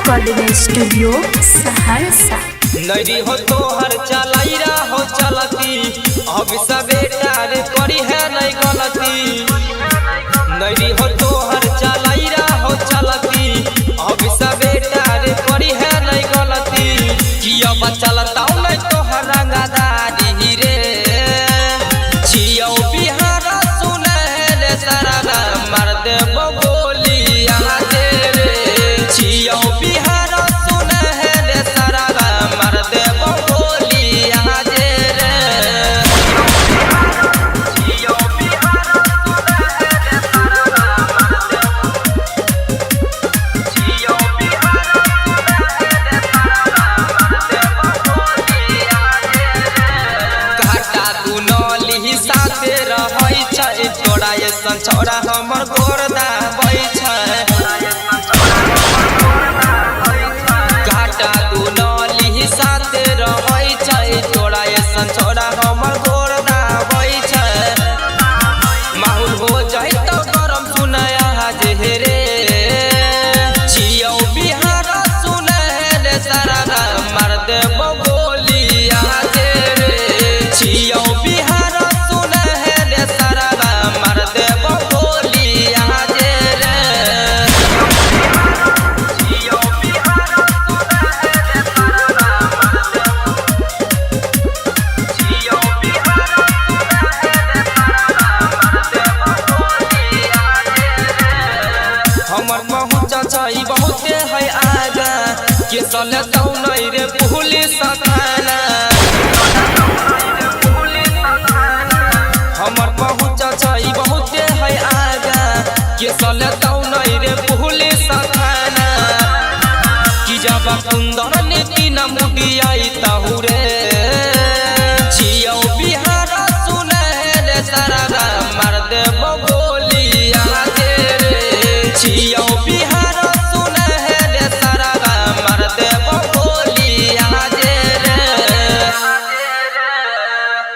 Recording studio Saharsa. नरी हो तो हर चलाइरा हो चलती अब सबेटा रे करी है नहीं गलती। नरी हो तो हर चलाइरा हो चलती अब सबेटा रे करी है नहीं गलती। कि अब चलता नहीं तो हर रंगदारी रे छियो बिहार सुने रे सारा मार दे बोली आ रे छियो बिहार सुने रे सारा मार दे बोली आ रे छियो बिहार सुने रे सारा मार दे छियो बिहार सुने रे सारा मार दे बोली आ रे। घाटा तू नली साथे रहै छै तोरा ऐसन छोरा हमर गोरदा बै छै। घाटा तू नली साथे रहै छै तोरा ऐसन छोरा हमर गोरदा बै छै। माहौल हो जाइ तो गरम सुनाया जे रे छियो बिहार सुने रे सारा मार दे बोली आ रे छियो बिहार सुने रे सारा मार दे बोली आ रे छियो बिहार सुने रे सारा मार दे छियो बिहार सुने रे सारा मार दे बोली आ रे। हमर पहुँचा छै बहुते है आगा के चले तौ नहीं रे पुलिस थाना। हमर पहुँचा छै बहुते है आगा के चले तौ नहीं रे पुलिस थाना। कि जब सुंदर नीति न मुडियाई ताहू रे